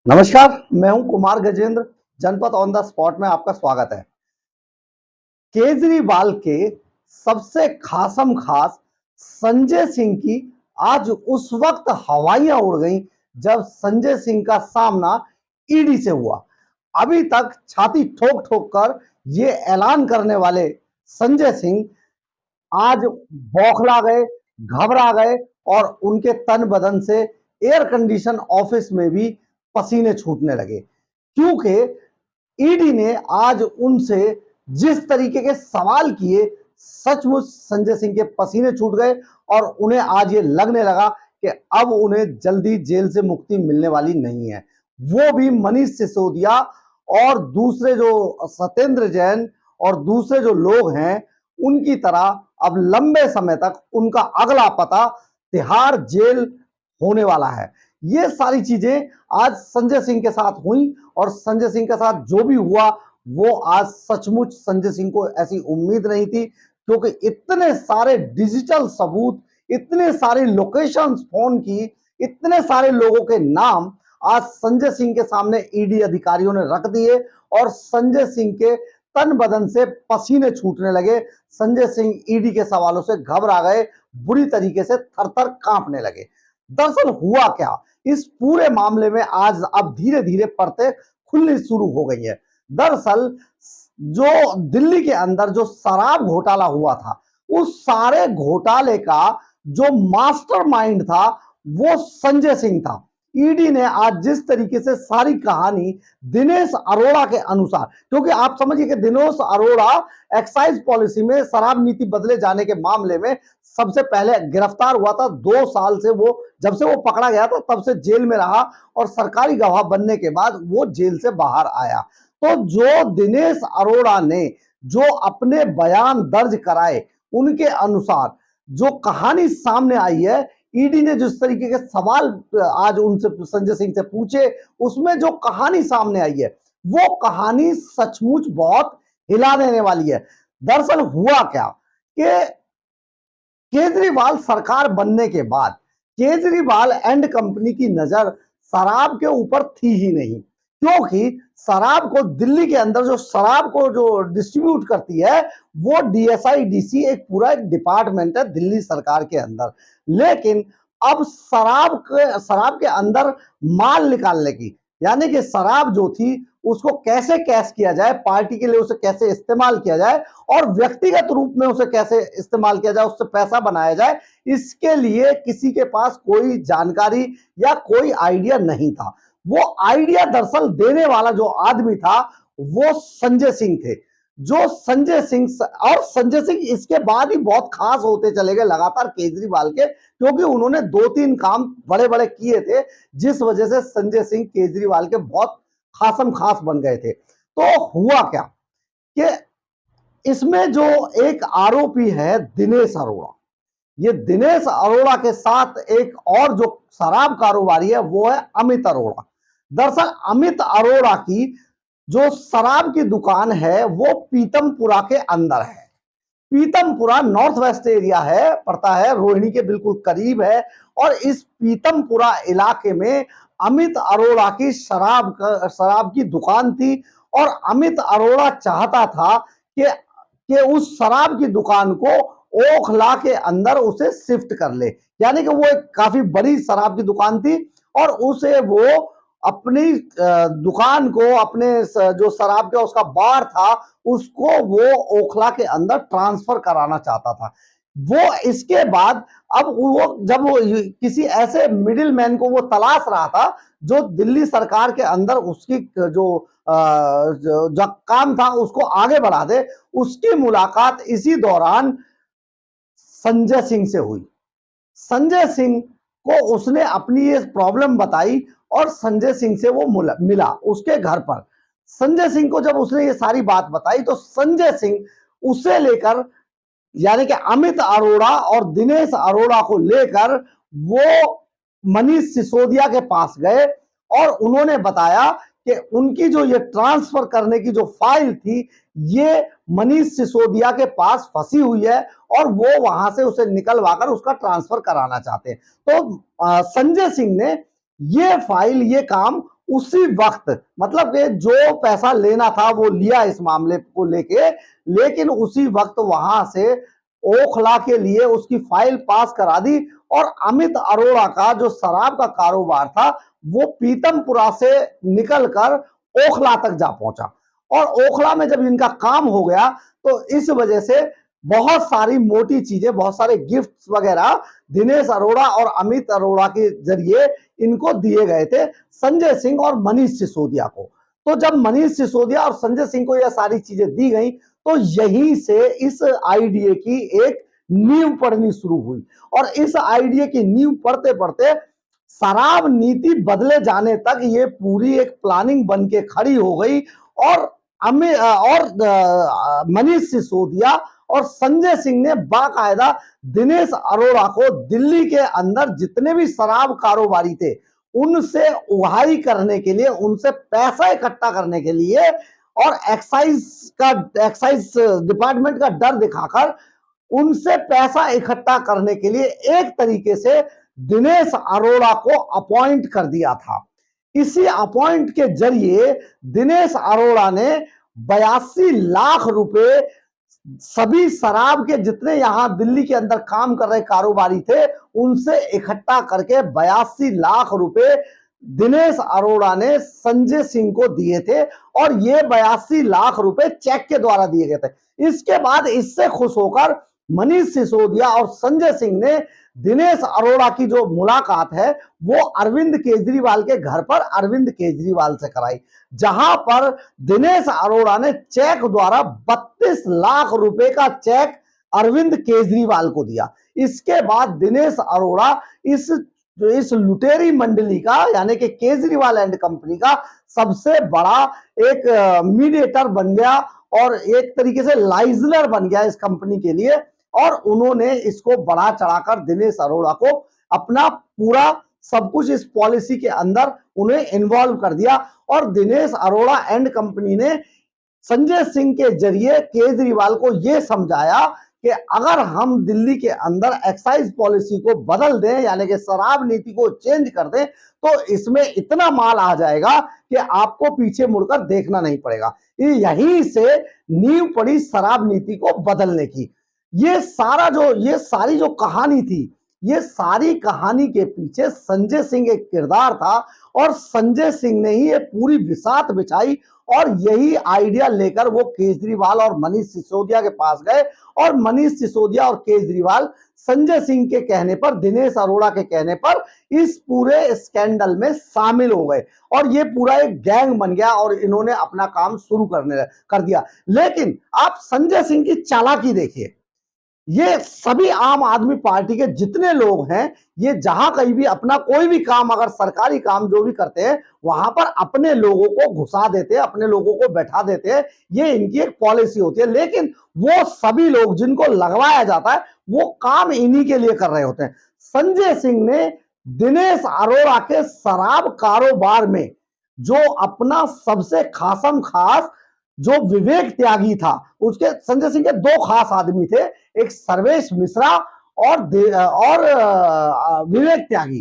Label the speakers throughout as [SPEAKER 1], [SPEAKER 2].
[SPEAKER 1] नमस्कार, मैं हूं कुमार गजेंद्र। जनपद ऑन द स्पॉट में आपका स्वागत है। केजरीवाल के सबसे खासम खास संजय सिंह की आज उस वक्त हवाइयां उड़ गईं जब संजय सिंह का सामना ईडी से हुआ। अभी तक छाती ठोक ठोक कर ये ऐलान करने वाले संजय सिंह आज बौखला गए, घबरा गए और उनके तन बदन से एयर कंडीशन ऑफिस में भी पसीने छूटने लगे, क्योंकि ईडी ने आज उनसे जिस तरीके के सवाल किए, सचमुच संजय सिंह के पसीने छूट गए और उन्हें आज ये लगने लगा कि अब उन्हें जल्दी जेल से मुक्ति मिलने वाली नहीं है। वो भी मनीष सिसोदिया और दूसरे जो सत्येंद्र जैन और दूसरे जो लोग हैं, उनकी तरह अब लंबे समय तक उनका अगला पता तिहाड़ जेल होने वाला है। ये सारी चीजें आज संजय सिंह के साथ हुई और संजय सिंह के साथ जो भी हुआ वो आज सचमुच संजय सिंह को ऐसी उम्मीद नहीं थी, क्योंकि इतने सारे डिजिटल सबूत, इतने सारी लोकेशंस फोन की, इतने सारे लोगों के नाम आज संजय सिंह के सामने ईडी अधिकारियों ने रख दिए और संजय सिंह के तन बदन से पसीने छूटने लगे। संजय सिंह ईडी के सवालों से घबरा गए, बुरी तरीके से थर-थर कांपने लगे। दरअसल हुआ क्या, इस पूरे मामले में आज अब धीरे धीरे परतें खुलनी शुरू हो गई है। दरअसल जो दिल्ली के अंदर जो शराब घोटाला हुआ था, उस सारे घोटाले का जो मास्टरमाइंड था वो संजय सिंह था। ईडी ने आज जिस तरीके से सारी कहानी दिनेश अरोड़ा के अनुसार, क्योंकि आप समझिए कि दिनेश अरोड़ा एक्साइज पॉलिसी में शराब नीति बदले जाने के मामले में सबसे पहले गिरफ्तार हुआ था। 2 साल से वो, जब से वो पकड़ा गया था तब से जेल में रहा और सरकारी गवाह बनने के बाद वो जेल से बाहर आया। तो जो दिनेश अरोड़ा ने जो अपने बयान दर्ज कराए, उनके अनुसार जो कहानी सामने आई है, ईडी ने जिस तरीके के सवाल आज उनसे संजय सिंह से पूछे, उसमें जो कहानी सामने आई है वो कहानी सचमुच बहुत हिला देने वाली है। दरअसल हुआ क्या कि केजरीवाल सरकार बनने के बाद केजरीवाल एंड कंपनी की नजर शराब के ऊपर थी ही नहीं, क्योंकि शराब को दिल्ली के अंदर जो शराब को जो डिस्ट्रीब्यूट करती है वो डीएसआईडीसी एक पूरा एक डिपार्टमेंट है दिल्ली सरकार के अंदर। लेकिन अब शराब के अंदर माल निकालने की, यानी कि शराब जो थी उसको कैसे कैश किया जाए, पार्टी के लिए उसे कैसे इस्तेमाल किया जाए और व्यक्तिगत रूप में उसे कैसे इस्तेमाल किया जाए, उससे पैसा बनाया जाए, इसके लिए किसी के पास कोई जानकारी या कोई आइडिया नहीं था। वो आइडिया दरअसल देने वाला जो आदमी था वो संजय सिंह थे। जो संजय सिंह और संजय सिंह इसके बाद ही बहुत खास होते चले गए लगातार केजरीवाल के, क्योंकि उन्होंने 2-3 काम बड़े बड़े किए थे जिस वजह से संजय सिंह केजरीवाल के बहुत खासम खास बन गए थे। तो हुआ क्या कि इसमें जो एक आरोपी है दिनेश अरोड़ा, ये दिनेश अरोड़ा के साथ एक और जो शराब कारोबारी है वो है अमित अरोड़ा। दरअसल अमित अरोड़ा की जो शराब की दुकान है वो पीतमपुरा के अंदर है। पीतमपुरा नॉर्थ वेस्ट एरिया है, पड़ता है, रोहिणी के बिल्कुल करीब है और इस पीतमपुरा इलाके में अमित अरोड़ा की शराब की दुकान थी और अमित अरोड़ा चाहता था कि उस शराब की दुकान को ओखला के अंदर उसे शिफ्ट कर ले, यानी कि वो एक काफी बड़ी शराब की दुकान थी और उसे वो अपनी दुकान को, अपने जो शराब का उसका बार था उसको वो ओखला के अंदर ट्रांसफर कराना चाहता था। वो इसके बाद अब वो जब वो किसी ऐसे मिडिल मैन को वो तलाश रहा था जो दिल्ली सरकार के अंदर उसकी जो काम था उसको आगे बढ़ा दे, उसकी मुलाकात इसी दौरान संजय सिंह से हुई। संजय सिंह को उसने अपनी ये प्रॉब्लम बताई और संजय सिंह से वो मिला उसके घर पर। संजय सिंह को जब उसने ये सारी बात बताई तो संजय सिंह उसे लेकर, यानी कि अमित अरोड़ा और दिनेश अरोड़ा को लेकर वो मनीष सिसोदिया के पास गए और उन्होंने बताया कि उनकी जो ये ट्रांसफर करने की जो फाइल थी ये मनीष सिसोदिया के पास फंसी हुई है और वो वहां से उसे निकलवाकर उसका ट्रांसफर कराना चाहते हैं। तो संजय सिंह ने ये फाइल, ये काम उसी वक्त मतलब कि जो पैसा लेना था वो लिया इस मामले को लेके, लेकिन उसी वक्त वहां से ओखला के लिए उसकी फाइल पास करा दी और अमित अरोड़ा का जो शराब का कारोबार था वो पीतमपुरा से निकलकर ओखला तक जा पहुंचा। और ओखला में जब इनका काम हो गया तो इस वजह से बहुत सारी मोटी चीजें, बहुत सारे गिफ्ट्स वगैरह दिनेश अरोड़ा और अमित अरोड़ा के जरिए इनको दिए गए थे, संजय सिंह और मनीष सिसोदिया को। तो जब मनीष सिसोदिया और संजय सिंह को यह सारी चीजें दी गई तो यहीं से इस आईडीए की एक नींव पड़नी शुरू हुई। और इस आईडीए की नींव पड़ते पड़ते शराब नीति बदले जाने तक ये पूरी एक प्लानिंग बन के खड़ी हो गई। और मनीष सिसोदिया और संजय सिंह ने बाकायदा दिनेश अरोड़ा को दिल्ली के अंदर जितने भी शराब कारोबारी थे उनसे उहाई करने के लिए, उनसे पैसा इकट्ठा करने के लिए और एक्साइज डिपार्टमेंट का डर दिखाकर उनसे पैसा इकट्ठा करने के लिए एक तरीके से दिनेश अरोड़ा को अपॉइंट कर दिया था। इसी अपॉइंट के जरिए दिनेश अरोड़ा ने 82 लाख रुपए सभी शराब के जितने यहां दिल्ली के अंदर काम कर रहे कारोबारी थे उनसे इकट्ठा करके 82 लाख रुपए दिनेश अरोड़ा ने संजय सिंह को दिए थे। और ये 82 लाख रुपए चेक के द्वारा दिए गए थे। इसके बाद इससे खुश होकर मनीष सिसोदिया और संजय सिंह ने दिनेश अरोड़ा की जो मुलाकात है वो अरविंद केजरीवाल के घर पर अरविंद केजरीवाल से कराई, जहां पर दिनेश अरोड़ा ने चेक द्वारा 32 लाख रुपए का चेक अरविंद केजरीवाल को दिया। इसके बाद दिनेश अरोड़ा इस लुटेरी मंडली का यानी कि केजरीवाल एंड कंपनी का सबसे बड़ा एक मीडिएटर बन गया और एक तरीके से लाइजनर बन गया इस कंपनी के लिए। और उन्होंने इसको बढ़ा चढ़ाकर दिनेश अरोड़ा को अपना पूरा सब कुछ इस पॉलिसी के अंदर उन्हें इन्वॉल्व कर दिया। और दिनेश अरोड़ा एंड कंपनी ने संजय सिंह के जरिए केजरीवाल को यह समझाया कि अगर हम दिल्ली के अंदर एक्साइज पॉलिसी को बदल दें यानी कि शराब नीति को चेंज कर दें तो इसमें इतना माल आ जाएगा कि आपको पीछे मुड़कर देखना नहीं पड़ेगा। यहीं से नींव पड़ी शराब नीति को बदलने की। ये सारी जो कहानी थी, ये सारी कहानी के पीछे संजय सिंह एक किरदार था और संजय सिंह ने ही ये पूरी बिसात बिछाई। और यही आइडिया लेकर वो केजरीवाल और मनीष सिसोदिया के पास गए और मनीष सिसोदिया और केजरीवाल संजय सिंह के कहने पर, दिनेश अरोड़ा के कहने पर इस पूरे स्कैंडल में शामिल हो गए और ये पूरा एक गैंग बन गया और इन्होंने अपना काम शुरू कर दिया। लेकिन आप संजय सिंह की चालाकी देखिए, ये सभी आम आदमी पार्टी के जितने लोग हैं ये जहां कहीं भी अपना कोई भी काम, अगर सरकारी काम जो भी करते हैं वहां पर अपने लोगों को घुसा देते हैं, अपने लोगों को बैठा देते हैं। ये इनकी एक पॉलिसी होती है। लेकिन वो सभी लोग जिनको लगवाया जाता है वो काम इन्हीं के लिए कर रहे होते हैं। संजय सिंह ने दिनेश अरोड़ा के शराब कारोबार में जो अपना सबसे खासम खास जो विवेक त्यागी था, उसके संजय सिंह के दो खास आदमी थे, एक सर्वेश मिश्रा और विवेक त्यागी।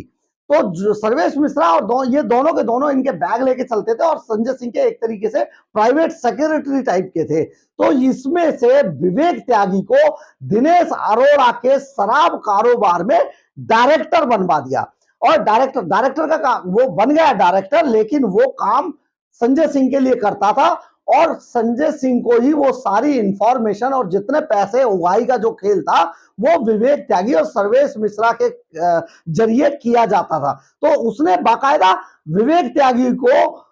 [SPEAKER 1] तो सर्वेश मिश्रा और ये दोनों के दोनों इनके बैग लेके चलते थे और संजय सिंह के एक तरीके से प्राइवेट सेक्रेटरी टाइप के थे। तो इसमें से विवेक त्यागी को दिनेश अरोड़ा के शराब कारोबार में डायरेक्टर बनवा दिया। और डायरेक्टर का काम वो बन गया डायरेक्टर, लेकिन वो काम संजय सिंह के लिए करता था और संजय सिंह को ही वो सारी इंफॉर्मेशन और जितने पैसे उगाही का जो खेल था वो विवेक त्यागी और सर्वेश मिश्रा के जरिए किया जाता था। तो उसने बाकायदा विवेक त्यागी को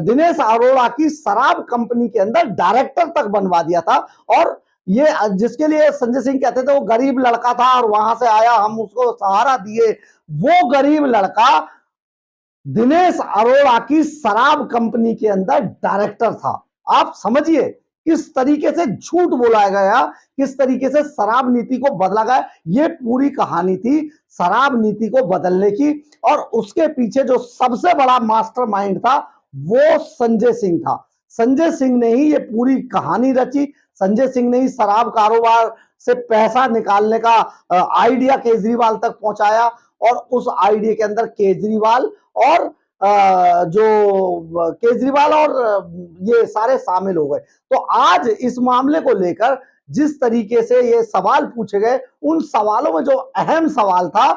[SPEAKER 1] दिनेश अरोड़ा की शराब कंपनी के अंदर डायरेक्टर तक बनवा दिया था। और ये जिसके लिए संजय सिंह कहते थे वो गरीब लड़का था और वहां से आया, हम उसको सहारा दिए, वो गरीब लड़का दिनेश अरोड़ा की शराब कंपनी के अंदर डायरेक्टर था। आप समझिए किस तरीके से झूठ बोला गया, किस तरीके से शराब नीति को बदला गया। ये पूरी कहानी थी शराब नीति को बदलने की और उसके पीछे जो सबसे बड़ा मास्टरमाइंड था वो संजय सिंह था। संजय सिंह ने ही ये पूरी कहानी रची। संजय सिंह ने ही शराब कारोबार से पैसा निकालने का आइडिया केजरीवाल तक पहुंचाया और उस आइडिया के अंदर केजरीवाल और जो केजरीवाल और ये सारे शामिल हो गए। तो आज इस मामले को लेकर जिस तरीके से ये सवाल पूछे गए, उन सवालों में जो अहम सवाल था,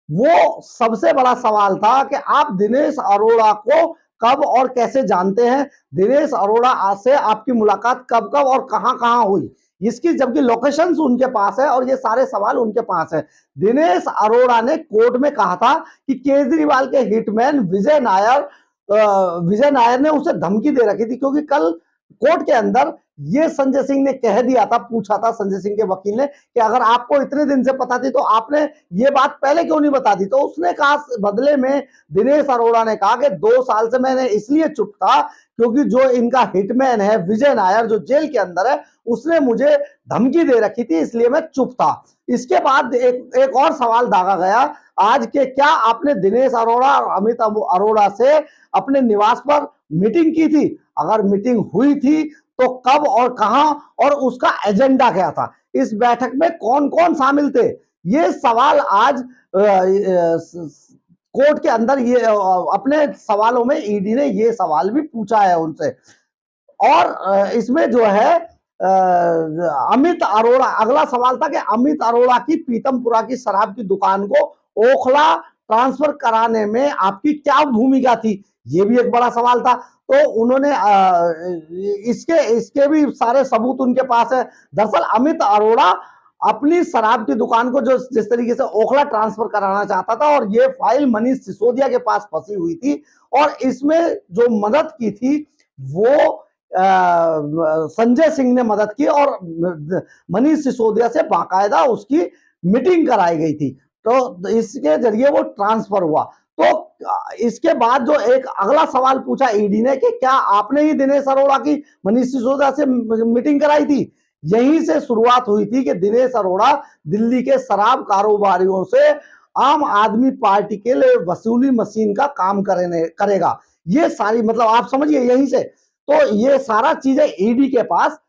[SPEAKER 1] वो सबसे बड़ा सवाल था कि आप दिनेश अरोड़ा को कब और कैसे जानते हैं, दिनेश अरोड़ा से आपकी मुलाकात कब कब और कहां कहां हुई, इसकी जबकि लोकेशंस उनके पास है और ये सारे सवाल उनके पास है। दिनेश अरोड़ा ने कोर्ट में कहा था कि केजरीवाल के हिटमैन विजय नायर ने उसे धमकी दे रखी थी, क्योंकि कल कोर्ट के अंदर ये संजय सिंह ने कह दिया था, पूछा था संजय सिंह के वकील ने कि अगर आपको इतने दिन से पता थी तो आपने ये बात पहले क्यों नहीं बता दी। तो उसने कहा, बदले में दिनेश अरोड़ा ने कहा कि 2 साल से मैंने इसलिए चुप था क्योंकि जो इनका हिटमैन है विजय नायर, जो जेल के अंदर है, उसने मुझे धमकी दे रखी थी, इसलिए मैं चुप था। इसके बाद एक और सवाल दागा गया आज के, क्या आपने दिनेश अरोड़ा और अमित अरोड़ा से अपने निवास पर मीटिंग की थी? अगर मीटिंग हुई थी तो कब और कहां, और उसका एजेंडा क्या था? इस बैठक में कौन कौन शामिल थे? ये सवाल आज कोर्ट के अंदर ये अपने सवालों में ईडी ने ये सवाल भी पूछा है उनसे। और इसमें जो है अमित अरोड़ा, अगला सवाल था कि अमित अरोड़ा की पीतमपुरा की शराब की दुकान को ओखला ट्रांसफर कराने में आपकी क्या भूमिका थी, ये भी एक बड़ा सवाल था। तो उन्होंने इसके इसके भी सारे सबूत उनके पास है। दरअसल अमित अरोड़ा अपनी शराब की दुकान को जो जिस तरीके से ओखला ट्रांसफर कराना चाहता था, और ये फाइल मनीष सिसोदिया के पास फंसी हुई थी, और इसमें जो मदद की थी वो संजय सिंह ने मदद की, और मनीष सिसोदिया से बाकायदा उसकी मीटिंग कराई गई थी, तो इसके जरिए वो ट्रांसफर हुआ। तो इसके बाद जो एक अगला सवाल पूछा ईडी ने कि क्या आपने ही दिनेश अरोड़ा की मनीष सिसोदिया से मीटिंग कराई थी? यहीं से शुरुआत हुई थी कि दिनेश अरोड़ा दिल्ली के शराब कारोबारियों से आम आदमी पार्टी के लिए वसूली मशीन का काम करेगा। ये सारी, मतलब आप समझिए यहीं से। तो ये सारा चीजें ईडी के पास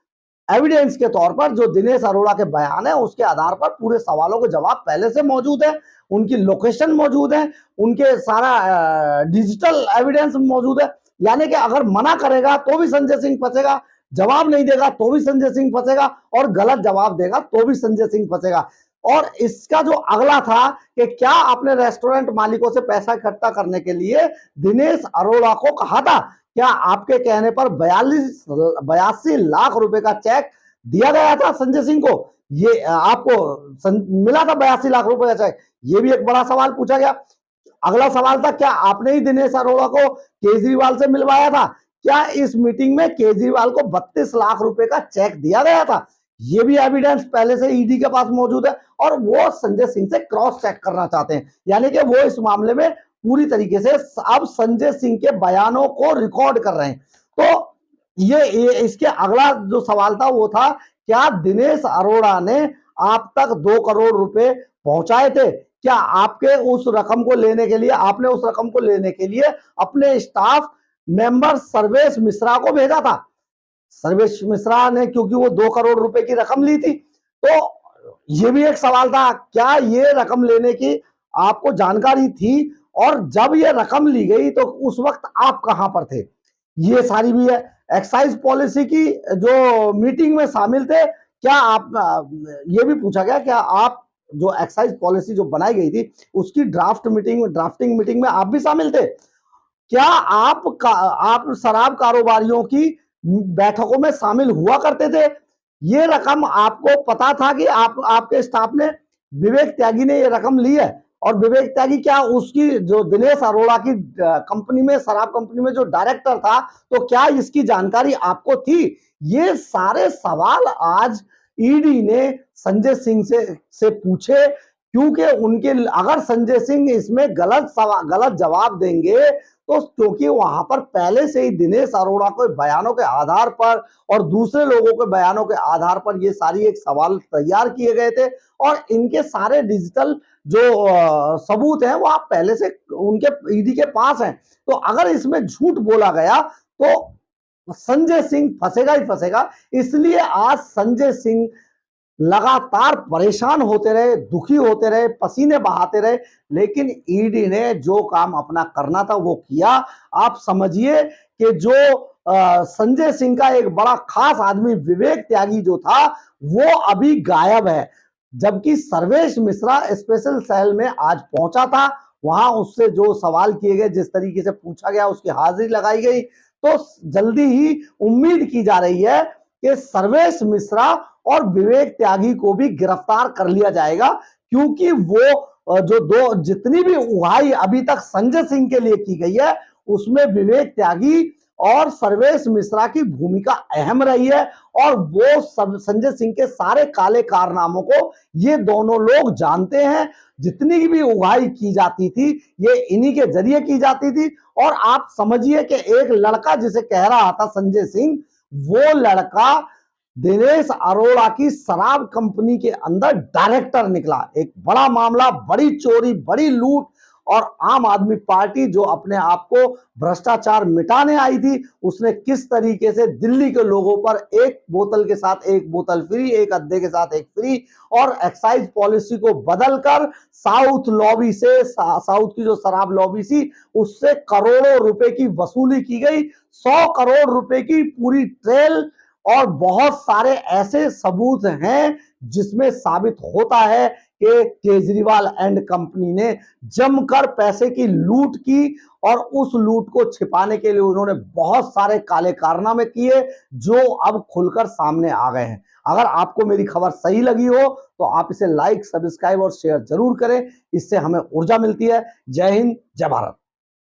[SPEAKER 1] एविडेंस के तौर पर, जो दिनेश अरोड़ा के बयान है उसके आधार पर पूरे सवालों के जवाब पहले से मौजूद है, उनकी लोकेशन मौजूद है, उनके सारा डिजिटल एविडेंस मौजूद है। यानी कि अगर मना करेगा तो भी संजय सिंह फंसेगा, जवाब नहीं देगा तो भी संजय सिंह फंसेगा, और गलत जवाब देगा तो भी संजय सिंह फंसेगा। और इसका जो अगला था कि क्या आपने रेस्टोरेंट मालिकों से पैसा इकट्ठा करने के लिए दिनेश अरोड़ा को कहा था? क्या आपके कहने पर 82 लाख रुपए का चेक दिया गया था संजय सिंह को? ये आपको मिला था 82 लाख रुपए का चेक? ये भी एक बड़ा सवाल पूछा गया। अगला सवाल था, क्या आपने ही दिनेश अरोड़ा को केजरीवाल से मिलवाया था? क्या इस मीटिंग में केजरीवाल को 32 लाख रुपए का चेक दिया गया था? ये भी एविडेंस पहले से ईडी के पास मौजूद है, और वो संजय सिंह से क्रॉस चेक करना चाहते हैं। यानी कि वो इस मामले में पूरी तरीके से अब संजय सिंह के बयानों को रिकॉर्ड कर रहे हैं। तो ये इसके अगला जो सवाल था वो था, क्या दिनेश अरोड़ा ने आप तक 2 करोड़ रुपए पहुंचाए थे? क्या आपके उस रकम को लेने के लिए, आपने उस रकम को लेने के लिए अपने स्टाफ मेंबर सर्वेश मिश्रा को भेजा था? सर्वेश मिश्रा ने, क्योंकि वो 2 करोड़ रुपए की रकम ली थी, तो ये भी एक सवाल था, क्या ये रकम लेने की आपको जानकारी थी? और जब ये रकम ली गई तो उस वक्त आप कहां पर थे? ये सारी भी है। एक्साइज पॉलिसी की जो मीटिंग में शामिल थे, क्या आप, ये भी पूछा गया, क्या आप जो एक्साइज पॉलिसी जो बनाई गई थी उसकी ड्राफ्टिंग मीटिंग में आप भी शामिल थे? क्या आप शराब कारोबारियों की बैठकों में शामिल हुआ करते थे? ये रकम आपको पता था कि आपके स्टाफ ने, विवेक त्यागी ने ये रकम ली है? और विवेक त्यागी क्या उसकी, जो दिनेश अरोड़ा की कंपनी में, शराब कंपनी में जो डायरेक्टर था, तो क्या इसकी जानकारी आपको थी? ये सारे सवाल आज ईडी ने संजय सिंह से पूछे, क्योंकि उनके, अगर संजय सिंह इसमें गलत जवाब देंगे तो, क्योंकि वहां पर पहले से ही दिनेश अरोड़ा के बयानों के आधार पर और दूसरे लोगों के बयानों के आधार पर ये सारी एक सवाल तैयार किए गए थे, और इनके सारे डिजिटल जो सबूत हैं वो आप पहले से उनके ईडी के पास हैं। तो अगर इसमें झूठ बोला गया तो संजय सिंह फंसेगा ही फंसेगा। इसलिए आज संजय सिंह लगातार परेशान होते रहे, दुखी होते रहे, पसीने बहाते रहे, लेकिन ईडी ने जो काम अपना करना था वो किया। आप समझिए कि जो संजय सिंह का एक बड़ा खास आदमी विवेक त्यागी जो था वो अभी गायब है, जबकि सर्वेश मिश्रा स्पेशल सेल में आज पहुंचा था। वहां उससे जो सवाल किए गए, जिस तरीके से पूछा गया, उसकी हाजिरी लगाई गई, तो जल्दी ही उम्मीद की जा रही है कि सर्वेश मिश्रा और विवेक त्यागी को भी गिरफ्तार कर लिया जाएगा, क्योंकि वो जो दो जितनी भी उहाई अभी तक संजय सिंह के लिए की गई है उसमें विवेक त्यागी और सर्वेश मिश्रा की भूमिका अहम रही है, और वो सब संजय सिंह के सारे काले कारनामों को ये दोनों लोग जानते हैं। जितनी भी उगाही की जाती थी ये इन्हीं के जरिए की जाती थी। और आप समझिए कि एक लड़का जिसे कह रहा था संजय सिंह, वो लड़का दिनेश अरोड़ा की शराब कंपनी के अंदर डायरेक्टर निकला। एक बड़ा मामला, बड़ी चोरी, बड़ी लूट, और आम आदमी पार्टी जो अपने आप को भ्रष्टाचार मिटाने आई थी उसने किस तरीके से दिल्ली के लोगों पर एक बोतल के साथ एक बोतल फ्री, एक अद्दे के साथ एक फ्री, और एक्साइज पॉलिसी को बदलकर साउथ लॉबी से, साउथ की जो शराब लॉबी थी उससे करोड़ों रुपए की वसूली की गई। 100 करोड़ रुपए की पूरी ट्रेल, और बहुत सारे ऐसे सबूत हैं जिसमें साबित होता है कि केजरीवाल एंड कंपनी ने जमकर पैसे की लूट की, और उस लूट को छिपाने के लिए उन्होंने बहुत सारे काले कारनामे किए जो अब खुलकर सामने आ गए हैं। अगर आपको मेरी खबर सही लगी हो तो आप इसे लाइक, सब्सक्राइब और शेयर जरूर करें, इससे हमें ऊर्जा मिलती है। जय हिंद, जय भारत।